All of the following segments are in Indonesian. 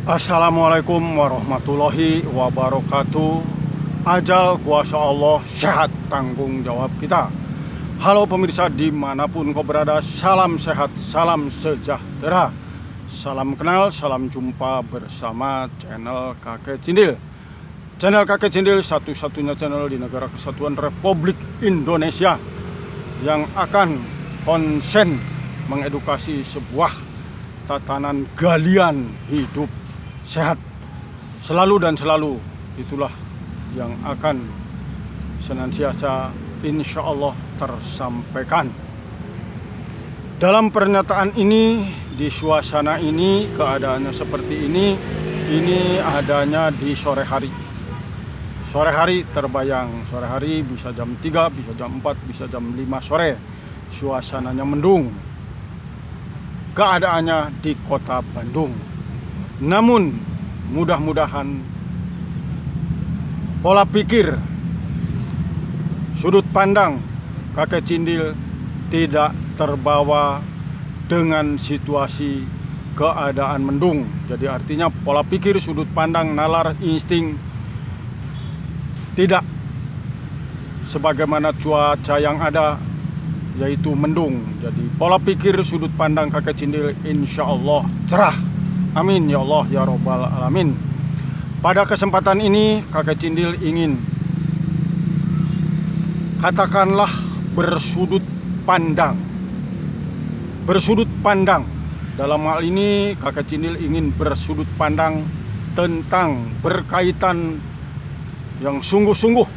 Assalamualaikum warahmatullahi wabarakatuh. Ajal kuasa Allah, sehat tanggung jawab kita. Halo pemirsa dimanapun kau berada, salam sehat, salam sejahtera. Salam kenal, salam jumpa bersama channel Kakek Cindil. Channel Kakek Cindil satu-satunya channel di negara kesatuan Republik Indonesia yang akan konsen mengedukasi sebuah tatanan galian hidup sehat selalu dan selalu. Itulah yang akan senantiasa insya Allah tersampaikan. Dalam pernyataan ini, di suasana ini, keadaannya seperti ini adanya di sore hari. Sore hari terbayang, sore hari bisa jam 3, bisa jam 4, bisa jam 5 sore. Suasananya mendung. Keadaannya di kota Bandung. Namun mudah-mudahan pola pikir, sudut pandang Kakek Cindil tidak terbawa dengan situasi keadaan mendung. Jadi artinya pola pikir, sudut pandang, nalar, insting tidak sebagaimana cuaca yang ada, yaitu mendung. Jadi pola pikir, sudut pandang Kakek Cindil insya Allah cerah. Amin ya Allah ya Rabbal Alamin. Pada kesempatan ini Kakek Cindil ingin katakanlah bersudut pandang. Bersudut pandang. Dalam hal ini Kakek Cindil ingin bersudut pandang tentang berkaitan yang sungguh-sungguh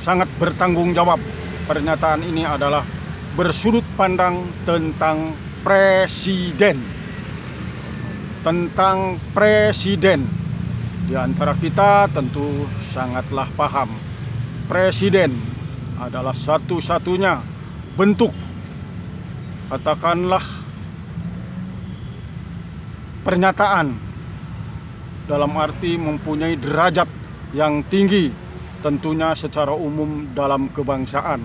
sangat bertanggung jawab. Pernyataan ini adalah bersudut pandang tentang presiden. Tentang presiden. Di antara kita tentu sangatlah paham. Presiden adalah satu-satunya bentuk, katakanlah, pernyataan dalam arti mempunyai derajat yang tinggi, tentunya secara umum dalam kebangsaan,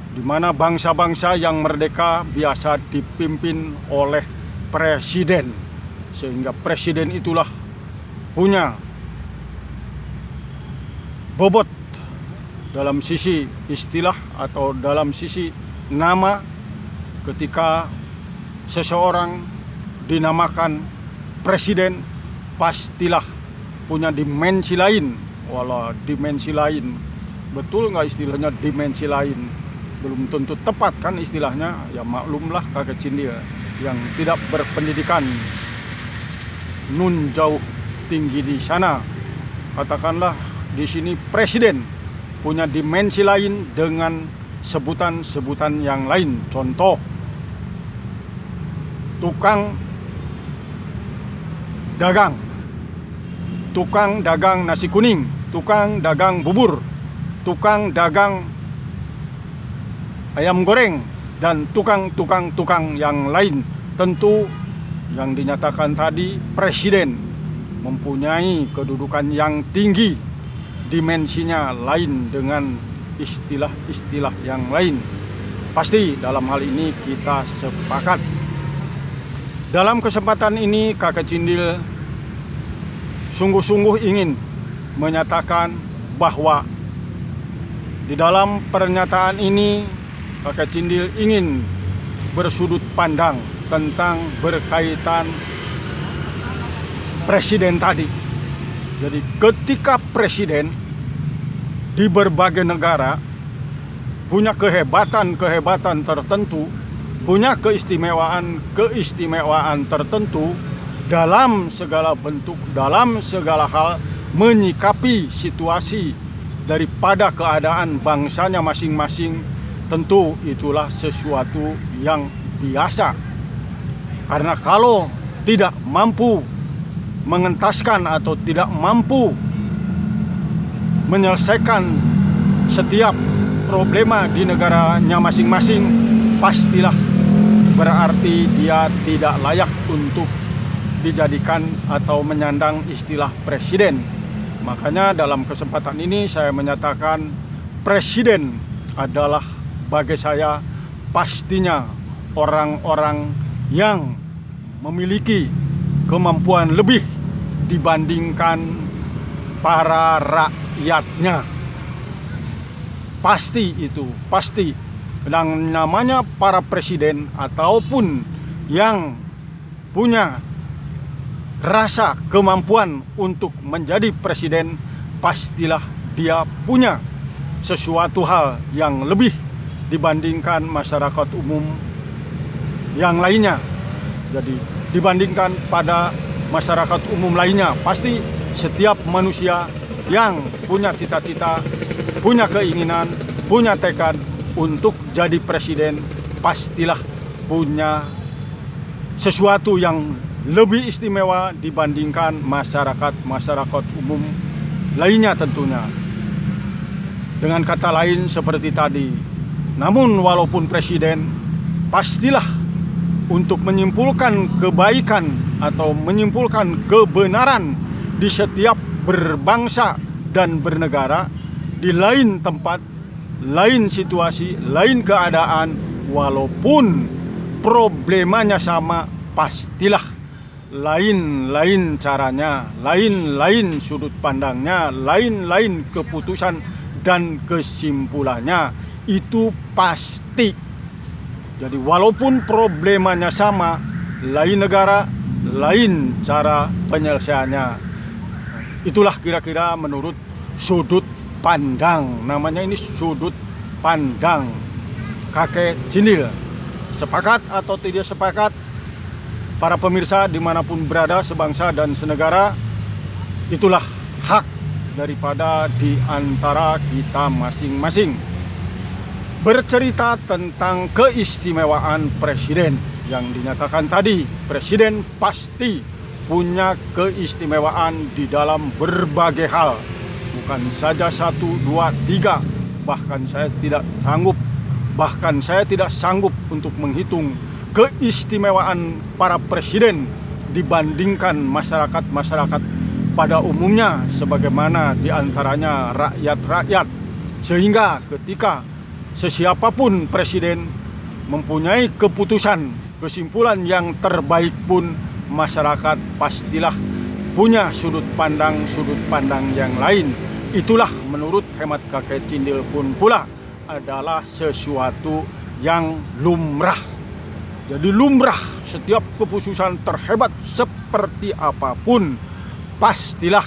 di mana bangsa-bangsa yang merdeka biasa dipimpin oleh presiden, sehingga presiden itulah punya bobot dalam sisi istilah atau dalam sisi nama. Ketika seseorang dinamakan presiden, pastilah punya dimensi lain. Walau dimensi lain, betul nggak istilahnya dimensi lain? Belum tentu tepat kan istilahnya. Ya maklumlah Kakek Cindil yang tidak berpendidikan nun jauh tinggi di sana. Katakanlah di sini presiden punya dimensi lain dengan sebutan-sebutan yang lain. Contoh, tukang dagang. Tukang dagang nasi kuning, tukang dagang bubur, tukang dagang ayam goreng, dan tukang yang lain. Tentu yang dinyatakan tadi presiden mempunyai kedudukan yang tinggi, dimensinya lain dengan istilah-istilah yang lain. Pasti dalam hal ini kita sepakat. Dalam kesempatan ini Kakek Cindil sungguh-sungguh ingin menyatakan bahwa di dalam pernyataan ini Kakek Cindil ingin bersudut pandang tentang berkaitan presiden tadi. Jadi ketika presiden di berbagai negara punya kehebatan tertentu, punya keistimewaan tertentu dalam segala bentuk, dalam segala hal, menyikapi situasi daripada keadaan bangsanya masing-masing, tentu itulah sesuatu yang biasa. Karena kalau tidak mampu mengentaskan atau tidak mampu menyelesaikan setiap problema di negaranya masing-masing, pastilah berarti dia tidak layak untuk dijadikan atau menyandang istilah presiden. Makanya dalam kesempatan ini saya menyatakan presiden adalah bagi saya pastinya orang-orang yang memiliki kemampuan lebih dibandingkan para rakyatnya. Pasti itu, pasti. Dan namanya para presiden ataupun yang punya rasa kemampuan untuk menjadi presiden, pastilah dia punya sesuatu hal yang lebih dibandingkan masyarakat umum yang lainnya. Jadi dibandingkan pada masyarakat umum lainnya, pasti setiap manusia yang punya cita-cita, punya keinginan, punya tekad untuk jadi presiden, pastilah punya sesuatu yang lebih istimewa dibandingkan masyarakat umum lainnya tentunya. Dengan kata lain seperti tadi, namun walaupun presiden, pastilah untuk menyimpulkan kebaikan atau menyimpulkan kebenaran di setiap berbangsa dan bernegara, di lain tempat, lain situasi, lain keadaan, walaupun problemanya sama, pastilah lain-lain caranya, lain-lain sudut pandangnya, lain-lain keputusan dan kesimpulannya, itu pasti. Jadi walaupun problemanya sama, lain negara, lain cara penyelesaiannya. Itulah kira-kira menurut sudut pandang, namanya ini sudut pandang kakek Cindil. Sepakat atau tidak sepakat, para pemirsa dimanapun berada, sebangsa dan senegara, itulah hak daripada di antara kita masing-masing. Bercerita tentang keistimewaan presiden yang dinyatakan tadi, presiden pasti punya keistimewaan di dalam berbagai hal. Bukan saja 1, 2, 3, bahkan saya tidak sanggup untuk menghitung keistimewaan para presiden dibandingkan masyarakat pada umumnya, sebagaimana diantaranya rakyat-rakyat. Sehingga ketika sesiapapun presiden mempunyai kesimpulan yang terbaik pun, masyarakat pastilah punya sudut pandang yang lain. Itulah menurut hemat kakek Cindil pun pula adalah sesuatu yang lumrah. Jadi lumrah, setiap keputusan terhebat seperti apapun, pastilah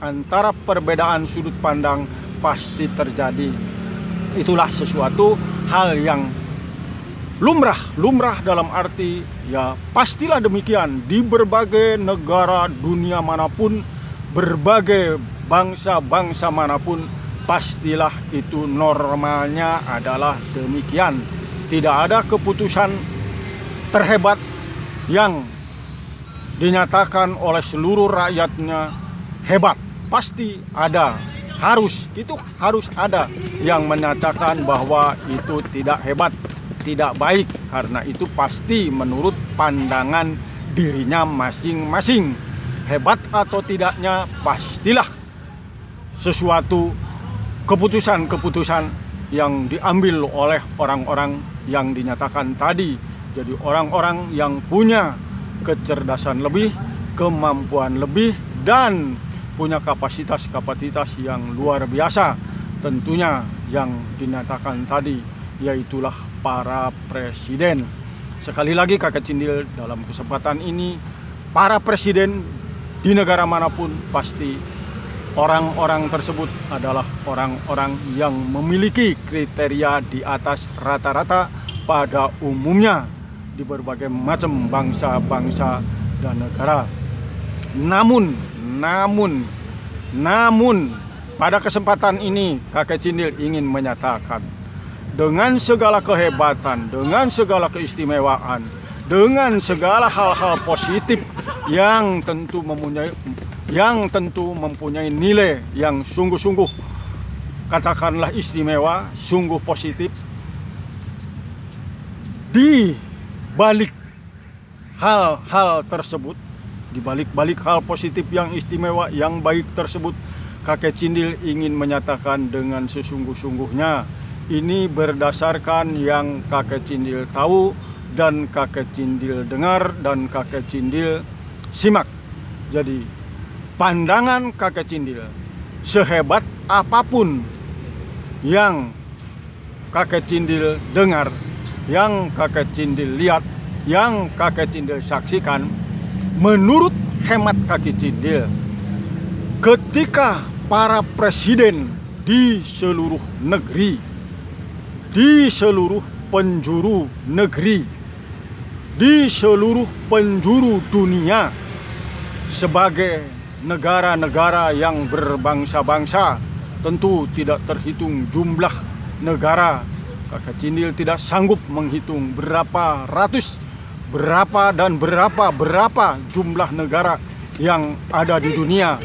antara perbedaan sudut pandang pasti terjadi. Itulah sesuatu hal yang lumrah dalam arti ya pastilah demikian di berbagai negara dunia manapun, berbagai bangsa manapun, pastilah itu normalnya adalah demikian. Tidak ada keputusan terhebat yang dinyatakan oleh seluruh rakyatnya hebat. Pasti ada, harus ada yang menyatakan bahwa itu tidak hebat, tidak baik, karena itu pasti menurut pandangan dirinya masing-masing. Hebat atau tidaknya, pastilah sesuatu keputusan yang diambil oleh orang-orang yang dinyatakan tadi. Jadi orang-orang yang punya kecerdasan lebih, kemampuan lebih, dan punya kapasitas yang luar biasa, tentunya yang dinyatakan tadi, yaitulah para presiden. Sekali lagi kakek Cindil dalam kesempatan ini, para presiden di negara manapun pasti orang-orang tersebut adalah orang-orang yang memiliki kriteria di atas rata-rata pada umumnya di berbagai macam bangsa dan negara. Namun pada kesempatan ini kakek Cindil ingin menyatakan, dengan segala kehebatan, dengan segala keistimewaan, dengan segala hal-hal positif yang tentu mempunyai nilai yang sungguh-sungguh, katakanlah istimewa, sungguh positif, di balik hal-hal tersebut, di balik hal positif yang istimewa, yang baik tersebut, kakek Cindil ingin menyatakan dengan sesungguh-sungguhnya, ini berdasarkan yang kakek Cindil tahu dan kakek Cindil dengar dan kakek Cindil simak. Jadi pandangan kakek Cindil, sehebat apapun yang kakek Cindil dengar, yang kakek Cindil lihat, yang kakek Cindil saksikan, menurut hemat kakek Cindil, ketika para presiden di seluruh negeri, di seluruh penjuru negeri, di seluruh penjuru dunia, sebagai negara-negara yang berbangsa-bangsa, tentu tidak terhitung jumlah negara. Kakek Cindil tidak sanggup menghitung berapa ratus, berapa jumlah negara yang ada di dunia.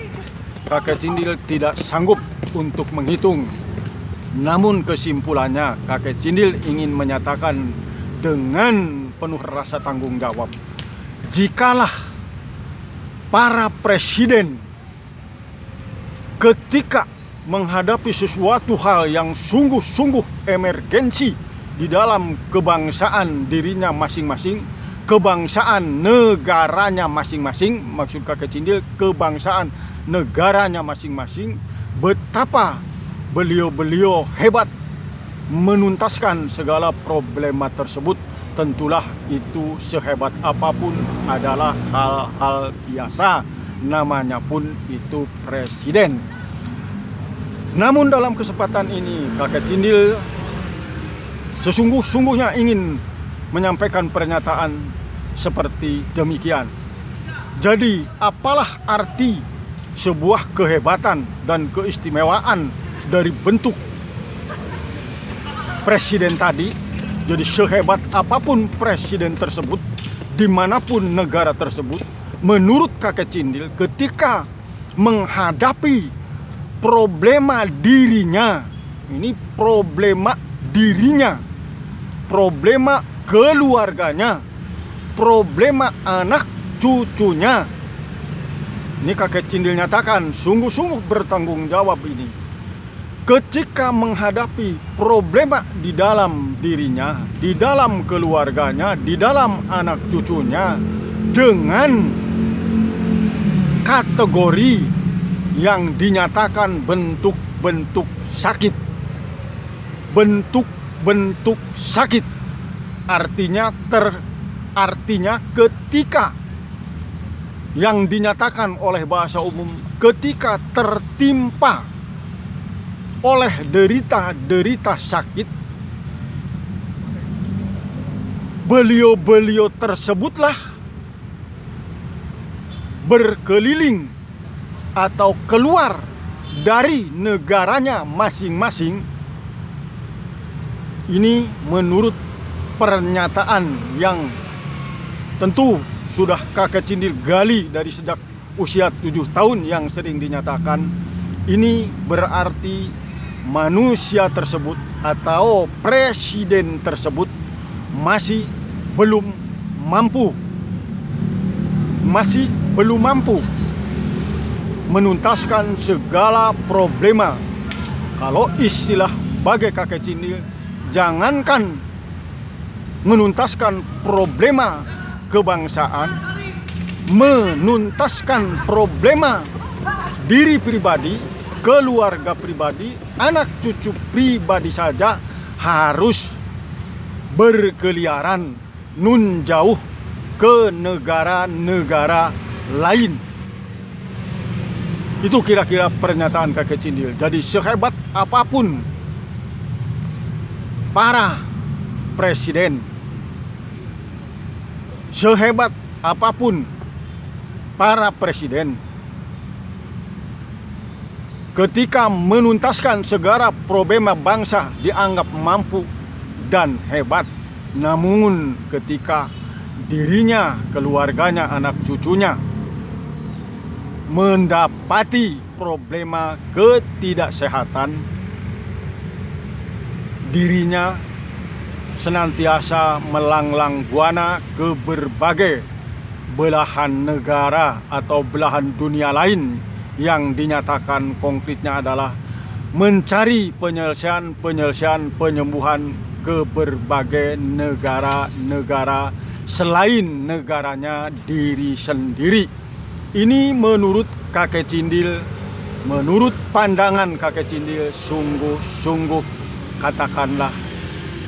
Kakek Cindil tidak sanggup untuk menghitung. Namun kesimpulannya, kakek Cindil ingin menyatakan dengan penuh rasa tanggung jawab, jikalah para presiden ketika menghadapi sesuatu hal yang sungguh-sungguh emergensi di dalam kebangsaan dirinya masing-masing, kebangsaan negaranya masing-masing, maksud kakek Cindil kebangsaan negaranya masing-masing, betapa beliau-beliau hebat menuntaskan segala problema tersebut. Tentulah itu sehebat apapun adalah hal-hal biasa, namanya pun itu presiden. Namun dalam kesempatan ini kakek Cindil sesungguh-sungguhnya ingin menyampaikan pernyataan seperti demikian. Jadi apalah arti sebuah kehebatan dan keistimewaan dari bentuk presiden tadi? Jadi sehebat apapun presiden tersebut, dimanapun negara tersebut, menurut kakek Cindil, ketika menghadapi problema dirinya, ini problema dirinya, problema keluarganya, problema anak cucunya, ini kakek Cindil nyatakan sungguh-sungguh bertanggung jawab ini. Ketika menghadapi problema di dalam dirinya, di dalam keluarganya, di dalam anak cucunya, dengan kategori yang dinyatakan bentuk-bentuk sakit, bentuk-bentuk sakit, artinya ketika yang dinyatakan oleh bahasa umum, ketika tertimpa oleh derita-derita sakit, beliau-beliau tersebutlah berkeliling atau keluar dari negaranya masing-masing. Ini menurut pernyataan yang tentu sudah kakek Cindil gali dari sejak usia 7 tahun yang sering dinyatakan. Ini berarti manusia tersebut atau presiden tersebut masih belum mampu menuntaskan segala problema. Kalau istilah bagai kakek Cindil, jangankan menuntaskan problema kebangsaan, menuntaskan problema diri pribadi, keluarga pribadi, anak cucu pribadi saja harus berkeliaran nun jauh ke negara-negara lain. Itu kira-kira pernyataan kakek Cindil. Jadi sehebat apapun para presiden, sehebat apapun para presiden, ketika menuntaskan segala problema bangsa dianggap mampu dan hebat. Namun ketika dirinya, keluarganya, anak cucunya mendapati problema ketidaksehatan, dirinya senantiasa melanglang buana ke berbagai belahan negara atau belahan dunia lain yang dinyatakan konkretnya adalah mencari penyelesaian penyembuhan ke berbagai negara-negara selain negaranya diri sendiri. Ini menurut kakek Cindil, menurut pandangan kakek Cindil, sungguh-sungguh katakanlah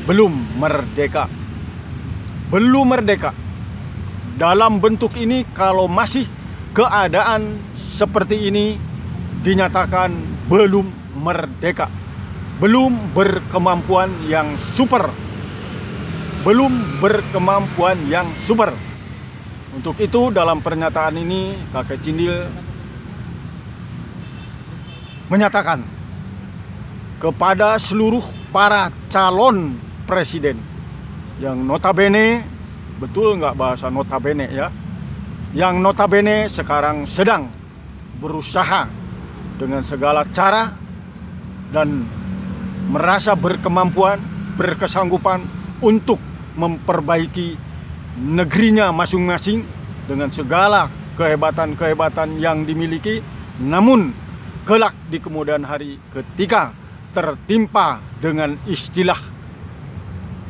belum merdeka. Belum merdeka. Dalam bentuk ini, kalau masih keadaan seperti ini, dinyatakan belum merdeka. Belum berkemampuan yang super. Belum berkemampuan yang super. Untuk itu dalam pernyataan ini kakek Cindil menyatakan kepada seluruh para calon presiden yang notabene, betul nggak bahasa notabene ya, yang notabene sekarang sedang berusaha dengan segala cara dan merasa berkemampuan, berkesanggupan untuk memperbaiki negerinya masing-masing dengan segala kehebatan-kehebatan yang dimiliki. Namun kelak di kemudian hari ketika tertimpa dengan istilah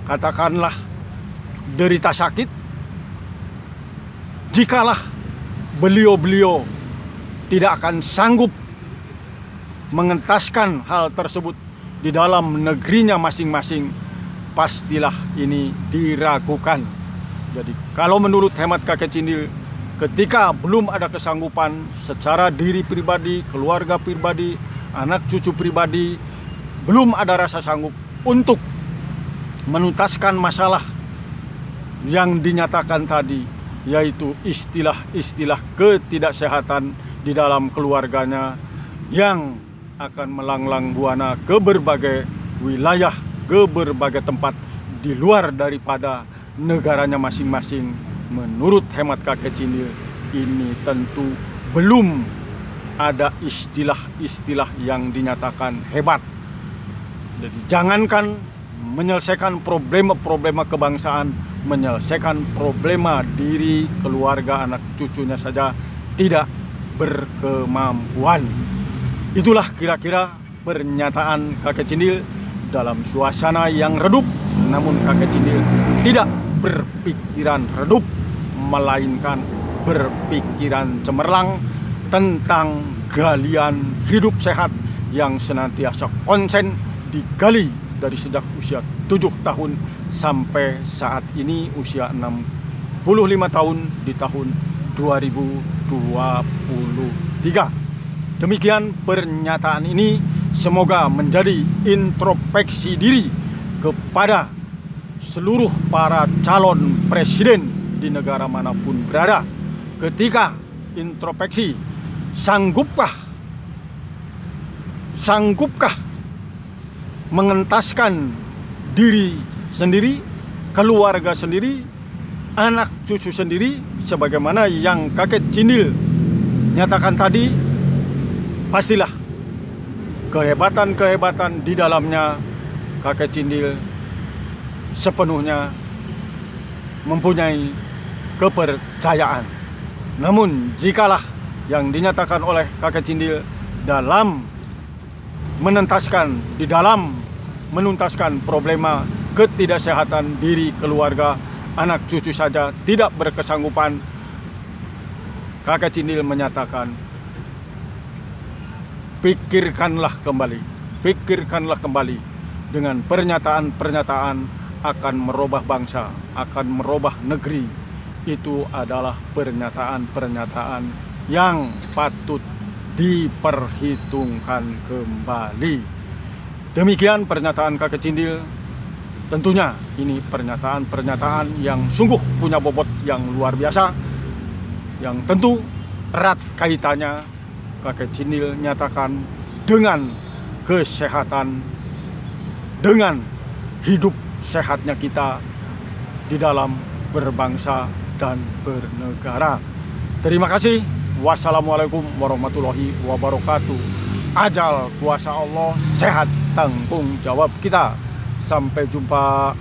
katakanlah derita sakit, jikalah beliau-beliau tidak akan sanggup mengentaskan hal tersebut di dalam negerinya masing-masing, pastilah ini diragukan. Jadi kalau menurut hemat kakek Cindil, ketika belum ada kesanggupan secara diri pribadi, keluarga pribadi, anak cucu pribadi, belum ada rasa sanggup untuk menuntaskan masalah yang dinyatakan tadi, yaitu istilah-istilah ketidaksehatan di dalam keluarganya yang akan melanglang buana ke berbagai wilayah, ke berbagai tempat di luar daripada negaranya masing-masing. Menurut hemat kakek Cindil, ini tentu belum ada istilah-istilah yang dinyatakan hebat. Jadi jangankan menyelesaikan problema kebangsaan, menyelesaikan problema diri, keluarga, anak cucunya saja tidak berkemampuan. Itulah kira-kira pernyataan kakek Cindil dalam suasana yang redup. Namun kakek Cindil tidak berpikiran redup, melainkan berpikiran cemerlang tentang galian hidup sehat yang senantiasa konsen digali dari sejak usia 7 tahun sampai saat ini usia 65 tahun di tahun 2023. Demikian pernyataan ini, semoga menjadi introspeksi diri kepada seluruh para calon presiden di negara manapun berada. Ketika introspeksi, sanggupkah mengentaskan diri sendiri, keluarga sendiri, anak cucu sendiri, sebagaimana yang kakek Cindil nyatakan tadi. Pastilah kehebatan-kehebatan di dalamnya kakek Cindil sepenuhnya mempunyai kepercayaan. Namun jikalah yang dinyatakan oleh kakek Cindil dalam menuntaskan problema ketidaksehatan diri, keluarga, anak cucu saja tidak berkesanggupan, kakek Cindil menyatakan, pikirkanlah kembali dengan pernyataan-pernyataan akan merubah bangsa, akan merubah negeri. Itu adalah pernyataan-pernyataan yang patut diperhitungkan kembali. Demikian pernyataan kakek Cindil. Tentunya ini pernyataan-pernyataan yang sungguh punya bobot yang luar biasa, yang tentu erat kaitannya kakek Cindil nyatakan dengan kesehatan, dengan hidup sehatnya kita di dalam berbangsa dan bernegara. Terima kasih. Wassalamualaikum warahmatullahi wabarakatuh. Ajal kuasa Allah, sehat tanggung jawab kita. Sampai jumpa.